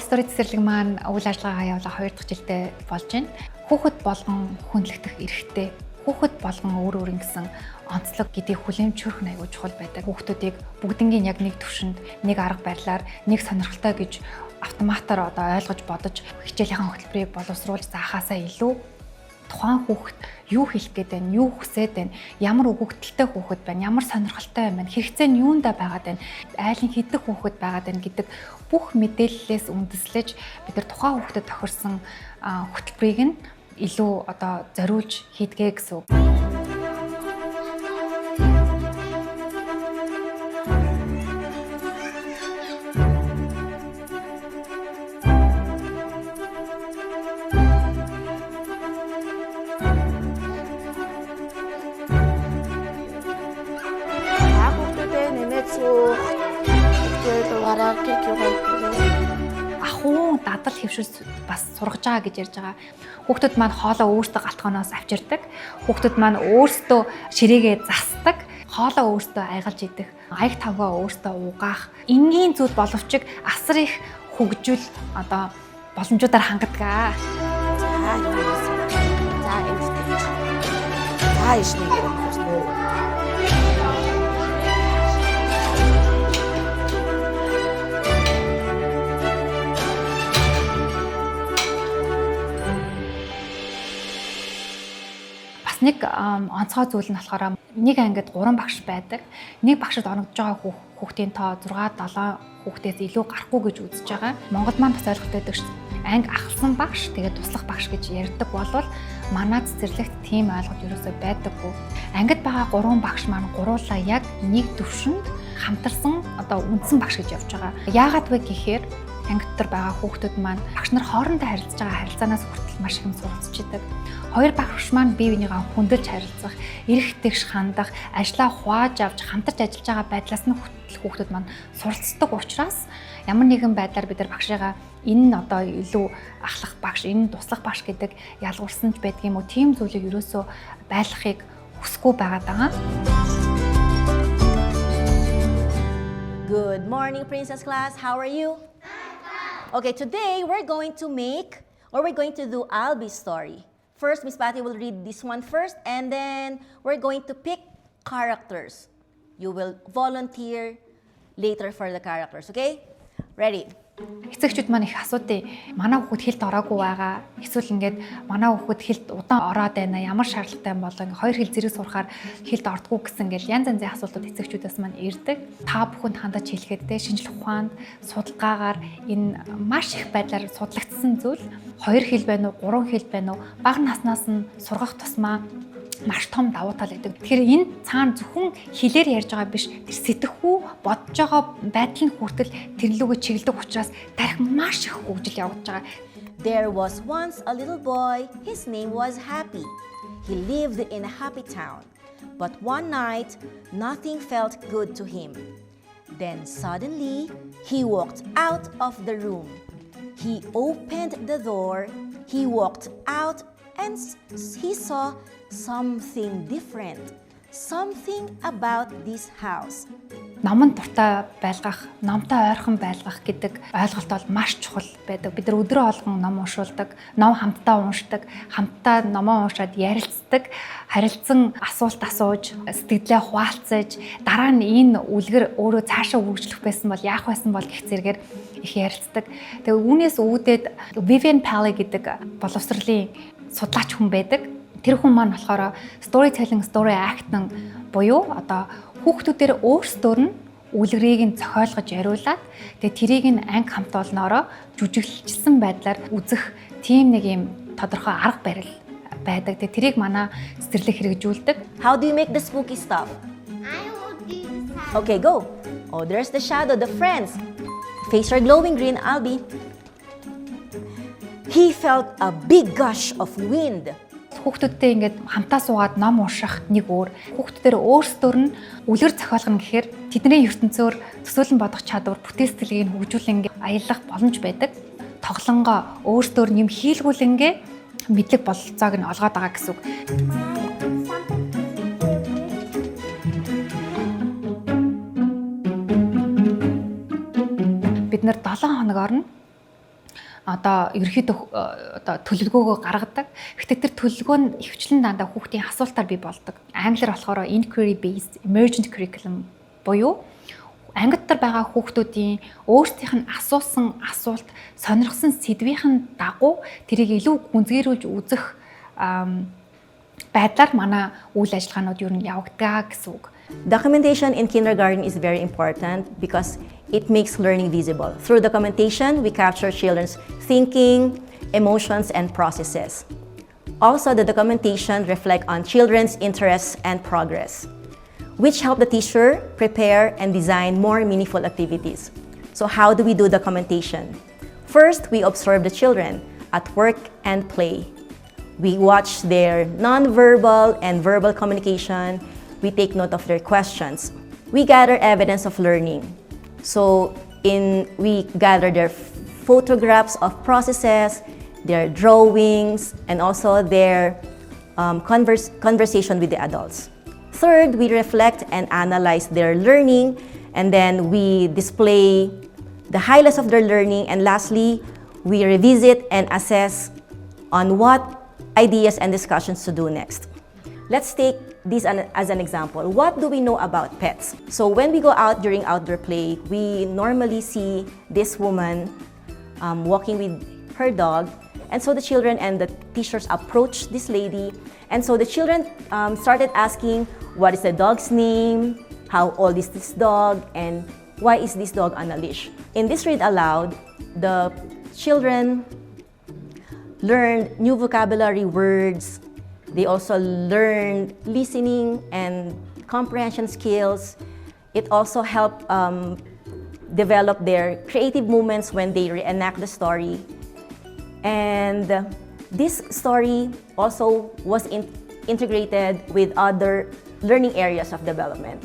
Story цэцэрлэг маань үйл ажиллагаагаа явуулах 2 дахь жилдээ болж байна. Хүүхэд болгон хүндлэгдэх эрхтэй, хүүхэд болгон өөр өөрийн гэсэн онцлог гэдгийг хүлээмжшүүлэх нь аягүй чухал байдаг. Хүүхдүүдийг бүгднгийн яг нэг төвшөнд, нэг арга барилаар, нэг сонирхолтой гэж автоматар ойлгож бодож хичээлийнхэн хөтөлбөрийг боловсруулж заахаасаа илүү тухайн хүүхэд юу хэлэх гээд байна, юу хүсээд байна, ямар өгөгдөлтэй хүүхэд байна, ямар сонирхолтой юм байна, хэрэгцээ нь юундаа байгаад байна, айлын хідэх хүүхэд байгаад байна гэдэг бүх мэдээллээс үндэслэж бид нар тухайн хүүхдэд тохирсон хөтөлбөрийг нь илүү зориулж хийдгээ гэсэн үг. Ахуй дадал хөвшөс бас сургаж байгаа гэж ярьж байгаа. Хүүхдүүд маань хоолоо өөртөө галтгооноос авчирдаг. Хүүхдүүд маань өөртөө ширээгээ засдаг. Хоолоо өөртөө айгалж идэх. Аяг тавгаа өөртөө угаах. Энгийн зүйл боловч асар их хөгжил боломжуудаар хангадаг. Нэг онцгой зүйл нь болохоор нэг ангид 3 багш байдаг. Нэг багшид оногдож байгаа хүүхдийн тоо 6-7 хүүхдээс илүү гарахгүй гэж үзэж байгаа. Монголд маань бас ойлголттой байдаг шүү дээ. Анги ахалсан багш, тэгээд туслах багш гэж ярьдаг болвол манай цэцэрлэгт тийм ойлголт ерөөсөй байдаггүй. Ангид байгаа 3 багш маань гуруулаа яг нэг төвшөнд хамтарсан үндсэн багш гэж явж байгаа. Яагаад вэ гэхээр анги дотор байгаа хүүхдүүд маань багш нар хоорондоо харилцаж байгаа харилцаанаас хүртэл маш их юм суралцчихдаг. Хоёр багш маань бие бинийгаа хүндэлж харилцах, эрх тэгш хандах, ажлаа хувааж авч хамтарч ажиллаж байгаа байдлаас нь хүүхдүүд маань суралцдаг учраас ямар нэгэн байдлаар бид нар багшигаа энэ нь илүү ахлах багш, энэ нь туслах багш гэдэг ялгуурсан ч байдаг юм уу? Тийм зүйлийг ерөөсөө байлгахыг хүсэхгүй байгаа даа. Good morning, Princess class. How are you? Okay, today we're going to do Albi's story. First, Miss Patty will read this one first, and then we're going to pick characters. You will volunteer later for the characters, okay? Ready? Эцэгчүүд маань их асуудیں۔ Манай хүүхэд хэлд ороогүй байгаа. Эсвэл ингээд манай хүүхэд хэлд удаан ороод байна. Ямар шаардлагатай юм бол ингээд 2 хэл зэрэг сурахаар хэлд ордгоо гэсэн ингээд янз янзын асуултууд эцэгчүүдээс маань ирдэг. Та бүхэнд хандаж хэлэхэд шинжлэх ухаанд, судалгаагаар энэ маш их байдлаар судлагдсан зүйл 2 хэл байна уу, 3 хэл байна уу, бага наснаас нь сургах тусмаа маш том давуу тал гэдэг. Тэгэхээр энэ цаана зөвхөн хэлээр ярьж байгаа биш, сэтгэхүй бодож байгаа байдал нь хүртэл тэрнлүүгээ чиглэдэг учраас тарих маш их хөгжил явагдаж байгаа. There was once a little boy. His name was Happy. He lived in a happy town. But one night, nothing felt good to him. Then suddenly, he walked out of the room. He opened the door. He walked out and he saw something different. Something about this house. Номон дуртай байлгах, номтой ойрхон байлгах гэдэг ойлголт бол маш чухал байдаг. Бид нар өдрөө болгон ном уншуулдаг, ном хамтдаа уншдаг, хамтдаа номоо уншаад ярилцдаг, харилцан асуулт асууж, сэтгэлдээ хуваалцаж, дараа нь энэ үлгэр өөрөө цаашаа үргэлжлэх байсан бол яах байсан бол гэх зэрэгээр их ярилцдаг. Тэгээ үүнээс үүдээд Vivian Paley гэдэг боловсролын судлаач хүн байдаг. Тэр хүн маань болохоор storytelling, story acting буюу хүүхдүүдээр өөрсдөр нь үлгэрийг нь зохиолгож яриулаад тэгээ тэрийг нь анги хамт олноороо жүжиглэлжсэн байдлаар үзэх тийм нэг юм тодорхой арга барил байдаг. Тэгээ тэрийг манай цэцэрлэг хэрэгжүүлдэг. How do you make the spooky stuff? I will do this. Okay, go. Oh, there's the shadow, the friends. Face your glowing green, Albie. He felt a big gush of wind. Хүүхдүүдтэй ингээд хамтаа суугаад ном унших нэг өөр. Хүүхдүүдээр өөрсдөр нь үлгэр зохиолгоно гэхээр тэдний ертөнцөөр төсөөлөн бодох чадвар, бүтээл сэтгэлийг хөгжүүлэн аялах боломж байдаг. Тоглонгоо өөрсдөр нь юм хийлгүүлэнгээ мэдлэг бололцоог нь олгоод байгаа гэсэн үг. Бид нэр 7 хоногоор нь одоо ерөөхдөө одоо төлөвлөгөөгөө гаргадаг. Гэхдээ тэр төлөвлөгөө нь ихвчлэн дандаа хүүхдийн асуултаар бий болдог. Англиар болохоор inquiry based emergent curriculum буюу анги дотор байгаа хүүхдүүдийн өөрсдийнх нь асуусан асуулт, сонирхсан сэдвийн дагуу тэрийг илүү гүнзгийрүүлж үзэх байдлаар манай үйл ажиллагаанууд юу нь явагдаа гэсэн үг. Documentation in kindergarten is very important because it makes learning visible. Through documentation, we capture children's thinking, emotions, and processes. Also, the documentation reflects on children's interests and progress, which help the teacher prepare and design more meaningful activities. So how do we do documentation? First, we observe the children at work and play. We watch their non-verbal and verbal communication. We take note of their questions. We gather evidence of learning. So we gather their photographs of processes, their drawings, and also their conversation with the adults. Third, we reflect and analyze their learning, and then we display the highlights of their learning. And lastly, we revisit and assess on what ideas and discussions to do next. Let's take this as an example. What do we know about pets? So when we go out during outdoor play, we normally see this woman walking with her dog. And so the children and the teachers approached this lady. And so the children started asking, what is the dog's name? How old is this dog? And why is this dog on a leash? In this read aloud, the children learned new vocabulary words. They also learned listening and comprehension skills. It also helped develop their creative moments when they reenact the story. And this story also was integrated with other learning areas of development.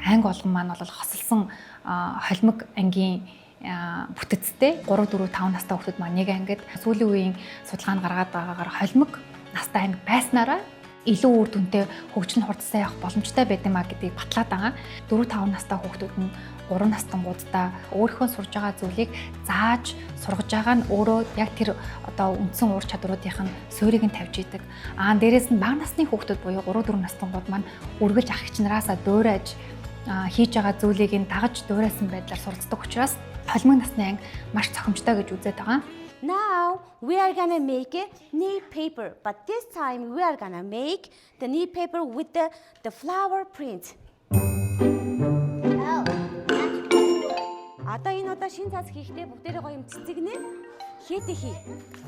Анги болгон маань бол хосолсон холимог ангийн бүтэцтэй 3 4 5 настай хүүхдүүд маань нэг ангид сүүлийн үеийн судалгаанд гаргаад байгаагаар холимог настай анги байснараа илүү үр дүнтэй хөгжил хурдсаа явах боломжтой байдаг маа гэдгийг батлаад байгаа. 4 5 настай хүүхдүүд нь 3 настангуудаа өөрийнхөө сурж байгаа зүйлийг зааж сургаж байгаа нь өөрөө яг тэр одоо үндсэн ур чадваруудын суурийг нь тавьж идэг. Дээрээс нь бага насны хүүхдүүд буюу 3 4 настангууд маань үргэлж ах эгч нараасаа дуурайж хийж байгаа зүйлийг нь дагаж дуурайсан байдлаар суралцдаг учраас холимог насны анги маш цохимжтой гэж үзээд байгаа. Now we are gonna make a knee paper, but this time we are gonna make the knee paper with the flower print. Одоо энэ удаа шин цаас хийхдээ бүгдээрээ гоё юм цэцэгнэ. Хийтэ хий.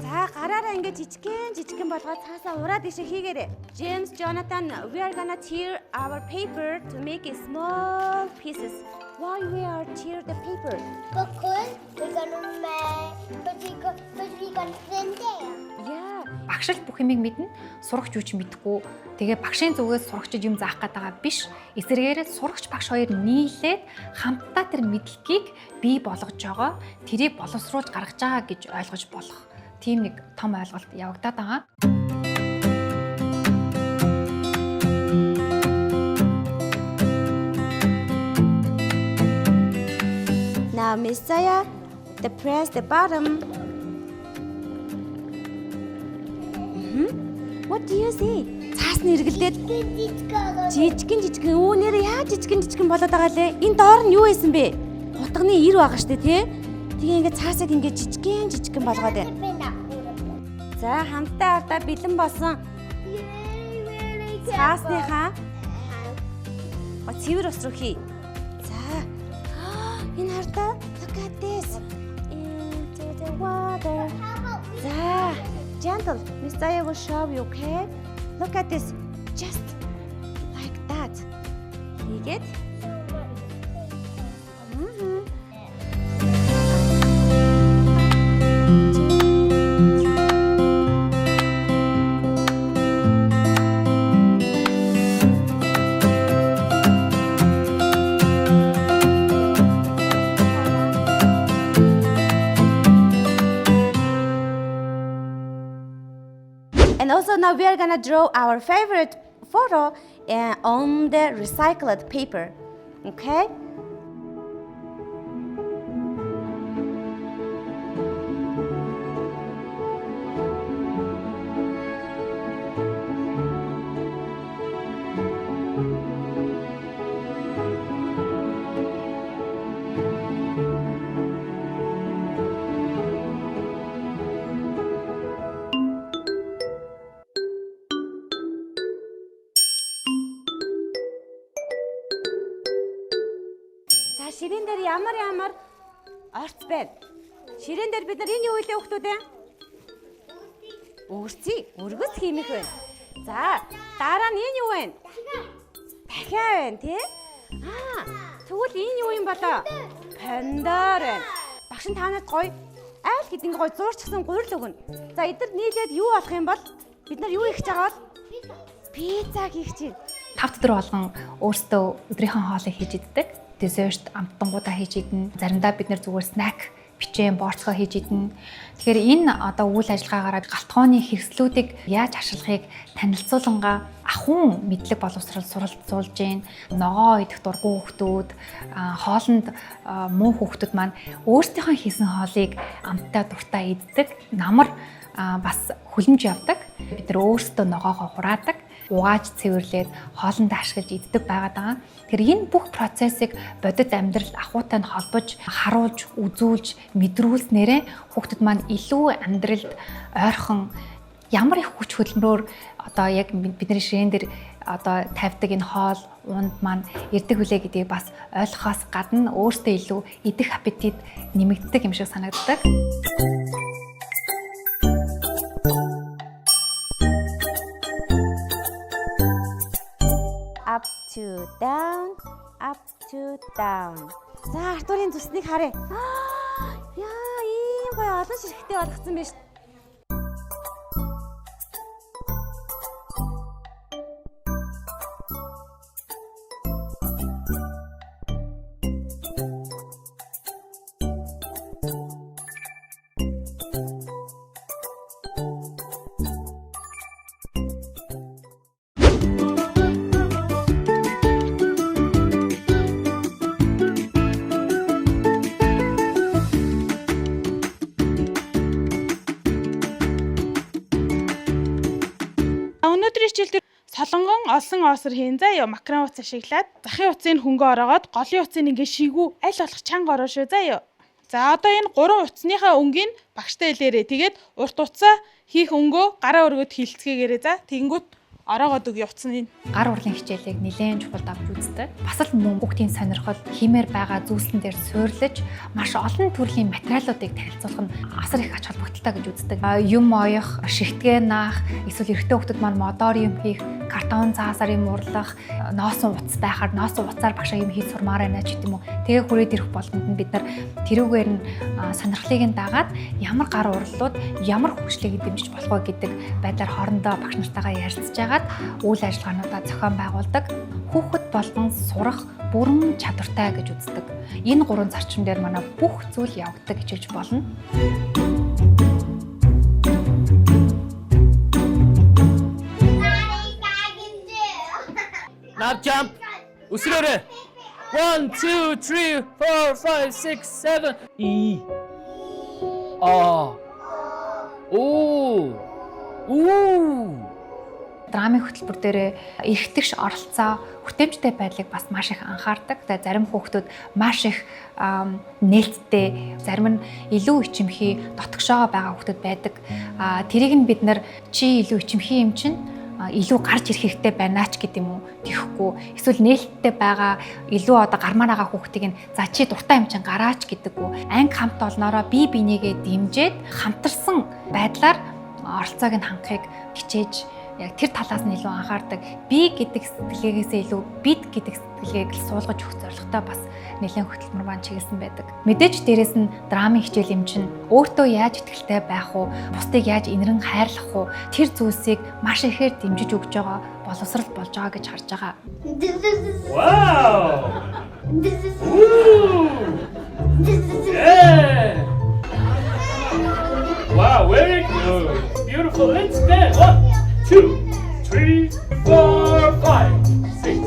За гараараа ингээд жижигхэн болгоод цаасаа ураад ишээ хийгээрэй. James, Jonathan, we are gonna tear our paper to make a small pieces. Why we are tear the paper? Because we're gonna make, because we're gonna send there. Yeah. Багш л бүх юмыг мэднэ, сурагч юу ч мэдэхгүй. Тэгээ багшийн зүгээс сурагчид юм заах гээд байгаа биш. Эсвэргээрээ сурагч багш хоёр нийлээд хамтдаа тэр мэдлэгийг бий болгож байгаа. Тэрийг боловсруулж гаргаж байгаа гэж ойлгож болох. Тийм нэг том ойлголт явагдаад байгаа. Now Miss Zaya, press the bottom. What do you see? Цаас нь эргэлдээд жижигэн үүнээр яаж жижигэн болоод байгаа лээ. Энэ доор нь юу байсан бэ? Утганы ир байгаа штэ тий. Тэгээ ингээд цаасыг ингээд жижигэн болгоод байна. За хамтдаа ардаа бэлэн болсон цаасныхаа цэвэр ус руу хий. За энэ ардаа look at this into the water. За gentle, Miss Zaya will show you, okay? Look at this, just like that. You get? And also now we are gonna draw our favorite photo on the recycled paper, okay? ширээн дээр ямар орц байна. Ширээн дээр бид нар энэ юу вэ хүүхдүүд ээ? Өөрсдий өргөс хиймэх байна. За, дараа нь энэ юу вэ? Дахиа байна тий? Тэгвэл энэ юу юм болоо? Пандар байна. Багш нь танад гоё айл гэдэг ингээ гоё зуурчсан гурил өгнө. За, эдгээр нийлээд юу болох юм бол бид нар юу хийх гэж байгаа бол пицца хийх чинь. 5 өдөр болгон өөрсдөө өдрийнхөө хоолыг хийж иддэг. Десерт амттангуудаа хийж идэн. Заримдаа бид нэр зүгээр снак бичээн борцгоо хийж идэн. Тэгэхээр энэ одоо үйл ажиллагаагаараа галтгооны хэрэгслүүдийг яаж ашиглахыг танилцуулангаа ахуйн мэдлэг боловсрол суралцуулж гээ. Ногоо идэх дургүй хүүхдүүд, хоолнд муу хүүхдүүд маань өөрсдийнхөө хийсэн хоолыг амттай дуртай иддэг. Намар бас хүлэмж явдаг. Бид нар өөрсдөө ногоогоо хураадаг. Угааж цэвэрлээд хоолндоо ашиглаж иддэг байгаад байгаа. Тэгэхээр энэ бүх процессыг бодит амьдрал ахуйтай нь холбож, харуулж, үзүүлж, мэдрүүлснээрээ хүүхдүүд маань илүү амьдралд ойрхон ямар их хүч хөдөлмөрөөр одоо яг бидний ширээн дээр одоо тавьдаг энэ хоол, унд маань ирдэг хүлээ гэдгийг бас ойлгохоос гадна өөртөө илүү идэх аппетит нэмэгддэг юм шиг санагддаг. Up to down, up to down. За, Артурын зүснийг харъя. Яа, ийм гоё олон ширхтээ болгоцсон байна шүү. Өнөөдрийн хичээл дээр солонгон олон оосор хийн. Заа ёо макрон утас ашиглаад захын утсыг хөнгөө ороогоод голын утсыг ингээ шигүү аль болох чанга ороо шүү. Заа ёо. За одоо энэ 3 утасныхаа өнгийг багштай хэлээрээ. Тэгээд урт утсаа хийх өнгөө гараа өргөд хилцгээгээрээ. За тэгэнгүүт ороогоод өгье утасны. Гар урлын хичээлийг нэлээд чухал авч үздэг. Бас л мөн бүгдийн сонирхол химээр байгаа зүйлсэн дээр суйрлаж маш олон төрлийн материалуудыг танилцуулах нь асар их ач холбогдолтой гэж үздэг. Юм оёх, шигтгээ наах, эсвэл эрэгтэй хүүхдүүд маань модоор юм хийх, картон цаасаар юм урлах, ноосон утас байхаар ноосон утсаар багшаа юм хийж сурмаар байна ч гэдэм үү. Тэгээ хүрээд ирэх болгонд нь бид нар тэрүүгээр нь сонирхлыг нь дагаад ямар гар урлууд, ямар хөгжлийг дэмжиж болох вэ гэдэг байдлаар хоорондоо багш нартайгаа ярилцж байгаа үйл ажиллагаануудаа зохион байгуулдаг. Хүүхэд болгон сурах бүрэн чадвартай гэж үздэг. Энэ 3 зарчим дээр манай бүх зүйл явагддаг гэж хэлж болно. Now jump. Usrore. 1 2 3 4 5 6 7 E. Драмын хөтөлбөр дээр эргэтгэж оролцоо, хүртээмжтэй байдлыг бас маш их анхаардаг. Тэгээ зарим хүүхдүүд маш их нээлттэй, зарим нь илүү ичимхий, дотгошоогоо байгаа хүүхдүүд байдаг. Тэрийг нь бид нар чи илүү ичимхий юм чинь илүү гарч ирэх хэрэгтэй байна ч гэдэм үү. Тэхгүй эсвэл нээлттэй байгаа илүү одоо гармаар байгаа хүүхдийг нь за чи дуртай юм чинь гараач гэдэггүй. Анги хамт олноороо бие бинийгээ дэмжиж хамтарсан байдлаар оролцоог нь хангахыг хичээж яг тэр талаас нь илүү анхаардаг. Би гэдэг сэтгэлгээгээсээ илүү бид гэдэг сэтгэлгээг л суулгаж өгөх зорилготой бас нэлээд хөтөлбөр маань чиглэсэн байдаг. Мэдээж дээрэс нь драмын хичээл юм чинь өөртөө яаж итгэлтэй байх уу, бусдыг яаж инэрэн хайрлах уу, тэр зүйлсийг маш ихээр дэмжиж өгж байгаа боловсрал болж байгаа гэж харж байгаа. Wow! Yeah! Wow, very good. Beautiful. Let's dance. 1 2 3 4 5 6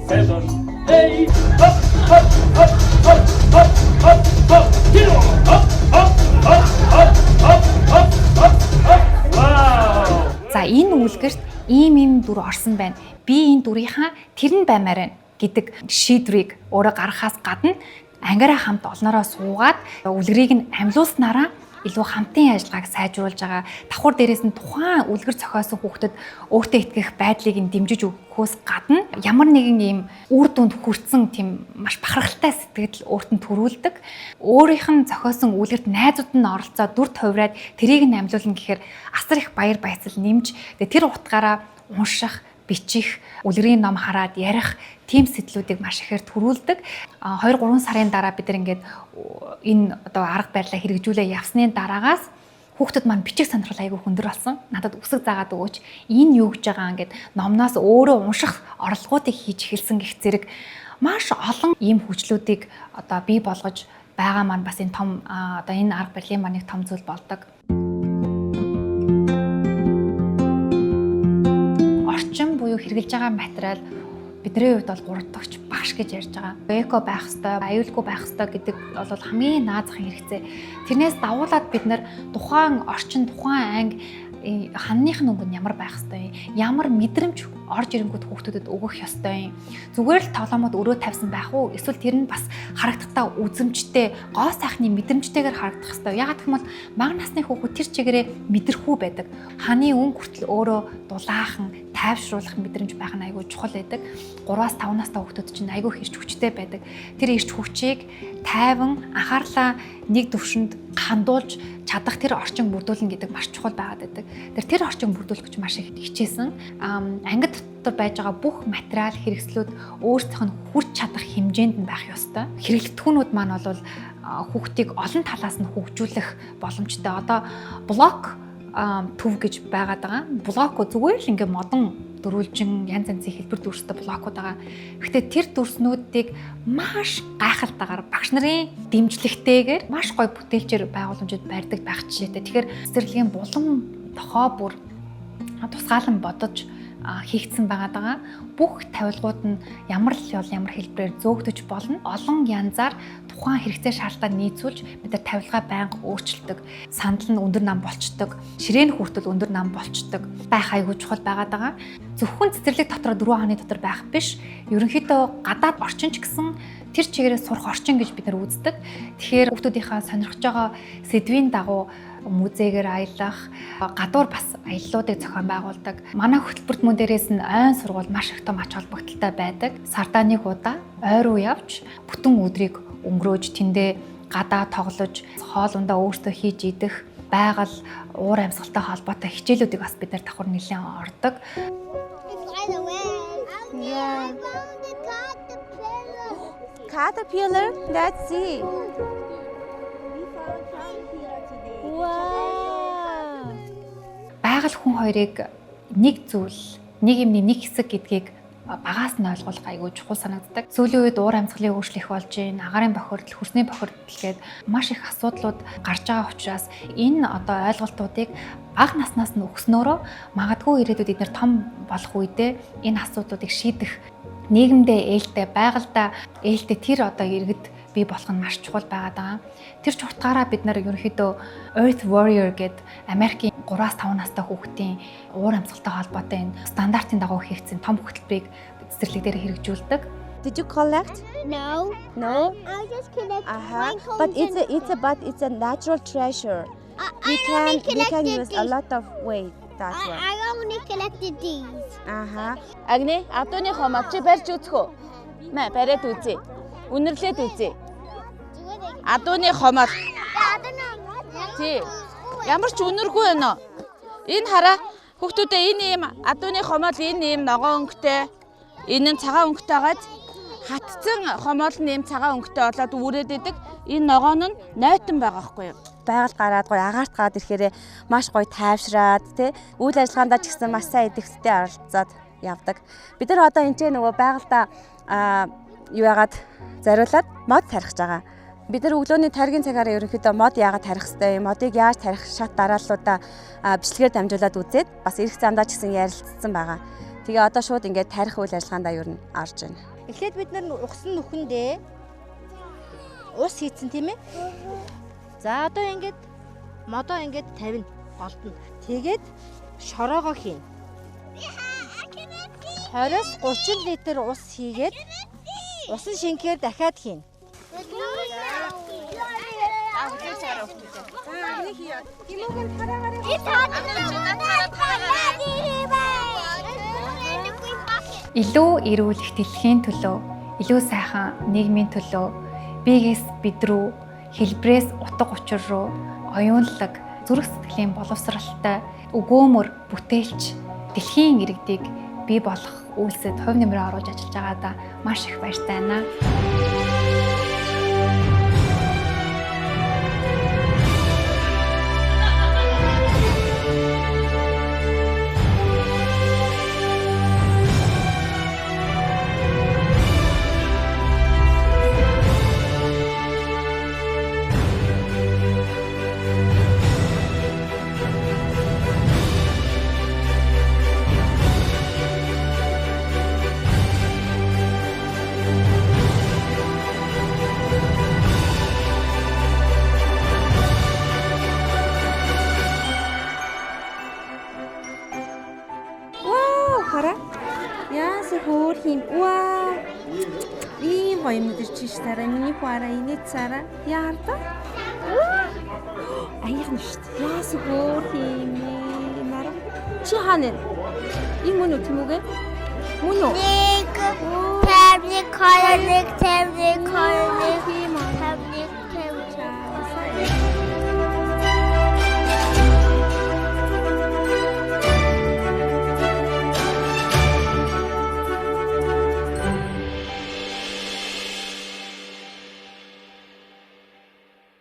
7 8 up up up up up up up get on up up up up up up up up wow. За энэ үйлгэрт ийм дүр орсон байна. Би энэ дүрийнхаа тэр нь баймаар байна гэдэг шийдвэрийг өөрөө гаргахаас гадна ангиараа хамт олноороо суугаад үлгэрийг нь амьлуулснараа илүү хамтын ажиллагааг сайжруулж байгаа. Давхар дээрээс нь тухайн үлгэр зохиосон хүүхдэд өөртөө итгэх байдлыг нь дэмжиж өгөхөөс гадна ямар нэгэн ийм үр дүнд хүрсэн тийм маш бахархалтай сэтгэл өөртөө төрүүлдэг. Өөрийнх нь зохиосон үлгэрт найзууд нь оролцоод дүр тувраад тэрийг нь амжуулна гэхээр асар их баяр баясгал нэмж тэр утгаараа унших, бичих, үлгэрийн ном хараад ярих тийм сэтлүүдийг маш ихээр төрүүлдэг. 2-3 сарын дараа бид нар ингээд энэ одоо арга барилаа хэрэгжүүлээ явсны дараагаас хүүхдүүд маань бичих сонирхол айгүй хөндөр болсон. Надад үсэг заагаад өгөөч. Энэ юу гэж байгаа ингээд номноос өөрөө унших орлогоодыг хийж эхэлсэн гэх зэрэг маш олон ийм хүчлүүдийг одоо бий болгож байгаа маань бас энэ том одоо энэ арга барилын маань нэг том зүйл болдог. Орчин буюу хэрэгжилж байгаа материал бидний хувьд бол гурдагч багш гэж ярьж байгаа. Эко байх ёстой, аюулгүй байх ёстой гэдэг бол хамгийн наазах хэрэгцээ. Тэрнээс дагуулад бид нар тухайн орчин, тухайн анги ханных нь өнгө нь ямар байх ёстой юм, ямар мэдрэмж орж ирэнгүүт хүүхдүүдэд өгөх ёстой юм. Зүгээр л тоглоомод өрөө тавьсан байх уу? Эсвэл тэр нь бас харагдахдаа үзэмжтэй, гоо сайхны мэдрэмжтэйгээр харагдах ёстой. Яагаад гэх юм бол бага насны хүүхэд тэр чигээрээ мэдрэхүү байдаг. Ханы өнгө хүртэл өөрөө дулаахан, тайвшруулах мэдрэмж байх нь айгүй чухал байдаг. 3-5 настай хүүхдүүд чинь айгүй хэрч хүчтэй байдаг. Тэр эрч хүчийг тайван анхаарлаа нэг төвшөнд хандуулж чадах тэр орчин бүрдүүлнэ гэдэг маш чухал байгаад байдаг. Тэр орчин бүрдүүлэх гэж маш их хичээсэн. Ангид дотор байж байгаа бүх материал хэрэгслүүд өөрсдийнх нь хүрч чадах хэмжээнд нь байх ёстой. Хэрэглэгдэхүүнүүд маань бол хүүхдийг олон талаас нь хөгжүүлэх боломжтой. Одоо блок төв гэж байгаад байгаа. Блок зүгээр л ингээ модон дөрвөлжин янз янзын хэлбэр дүрстэй блокууд байгаа. Гэхдээ тэр дүрснүүдийг маш гайхалтайгаар багш нарын дэмжлэгтэйгээр маш гоё бүтээлчээр байгууламжууд барьдаг байх жишээтэй. Тэгэхээр цэцэрлэгийн булан тохоо бүр тусгаалan бодож хийгдсэн байгаа. Бүх тавилгууд нь ямар л ял ямар хэлбэрээр зөөгдөж болно. Олон янзаар тухайн хэрэгцээ шаардлагаа нийцүүлж бид нар тавилгаа байнга өөрчилдөг. Сандал нь өндөр нам болчдөг. Ширээн хүртэл өндөр нам болчдөг. Байх айгүй чухал байгаа. Зөвхөн цэцэрлэг дотор 4 хааны дотор байх биш. Ерөнхийдөө гадаад орчин ч гэсэн тэр чигээрээ сурах орчин гэж бид нар үздэг. Тэгэхээр хүүхдүүдийнхээ сонирхож байгаа сэдвийн дагуу музейгээр аялах, гадуур бас аяллуудыг зохион байгуулдаг. Манай хөтөлбөртмөн дээрээс нь ойн сургууль маш их том ач холбогдолтой байдаг. Сардаа нэг удаа ойр уу явж бүтэн өдрийг өнгөрөөж тэндээ гадаа тоглож, хоолундаа өөртөө хийж идэх, байгаль, уур амьсгалтай холбоотой хичээлүүдийг бас бид нар давхар нэлээд ордог. Caterpillar, let's see. Wow. Байгаль хүн хоёрыг нэг зүйл, нэг юмны нэг хэсэг гэдгийг багаас нь ойлгох айгүй чухал санагддаг. Сүүлийн үед уур амьсгалын өөрчлөлт их болж байна. Агаарын бохирдол, хөрсний бохирдол гээд маш их асуудлууд гарч байгаа учраас энэ одоо ойлголтуудыг бага наснаас нь өгснөөрөө магадгүй ирээдүйд эдгээр том болох үедээ энэ асуудлуудыг шийдэх нийгэмдээ ээлтэй, байгальдаа ээлтэй тэр одоо иргэд бий болох нь маш чухал байгаа. Тэр ч утгаараа бид нар ерөнхийдөө Earth Warrior гэд Америкийн 3-5 настай хүүхдийн уур амьсгалтай холбоотой энэ стандартын дагуу хийгдсэн том хөтөлбөрийг цэцэрлэг дээр хэрэгжүүлдэг. Did you collect? No. No. I just collected But it's a natural treasure. We can use a lot of weight. That's why. I only collected these. Агни, адууны хомоо чи барьж үзэх үү? Мэ бариад үзье. Үнэрлээд үзье. Адууны хомоо. Тий. Ямар ч үнэргүй байна. Энэ хараа хүүхдүүдээ энэ юм адууны хомоол энэ юм ногоон өнгөтэй. Энэ нь цагаан өнгөтэй байгаад хатцсан хомоол нь юм цагаан өнгөтэй болоод үрээд идэг. Энэ ногоон нь нойтон байгаа хгүй юу? Байгаль гараад гоё агаарт гаад ирэхээр маш гоё тайвшраад тий үйл ажиллагаандаа ч гэсэн маш сайн идэвхтэй оролцоод явдаг. Бид нар одоо энэ ч нөгөө байгальдаа юу яагаад зориулаад мод тархиж байгаа. Бид нар өглөөний таргийн цагаараа ерөнхийдөө мод яагаад тарих хэвтэй юм, модыг яаж тарих шат дарааллуудаа бичлэгээр дамжуулаад үзээд бас ирэх замдаа ч гэсэн ярилцсан байгаа. Тэгээ одоо шууд ингээд тарих үйл ажиллагаандаа ер нь орж байна. Эхлээд бид нар угсан нүхэндээ ус хийцэн тийм ээ. За одоо ингээд модоо ингээд тавина голдно. Тэгээд шороогоо хийн. 20-30 литр ус хийгээд усан шингээр дахиад хийн. хүлээж аваа хүүхдүүдээ. За энийг хийе. Тимүүгийн тараагаар Илүү эрүүл их дэлхийн төлөө, илүү сайхан нийгмийн төлөө биегээс бид рүү, хэлбрээс утга учир руу оюунлаг, зүрх сэтгэлийн боловсралтай, өгөөмөр бүтээлч дэлхийн иргэдийг бий болгох үйлсэд хувь нэмрээ оруулж ажиллаж байгаадаа маш их баяртай байна. хараа. Яасан хөөр хим. Ваа. Ийм гоё юм дэр чиш тараа. Миний хараа инээ цараа. Яарда. Аяхан шүү дээ. Яасан хөөр хим. Нара. Чи хаана? Энэ мөн үү Тэмүгэ? Мөн үү? Нэг, 5, 2, 3,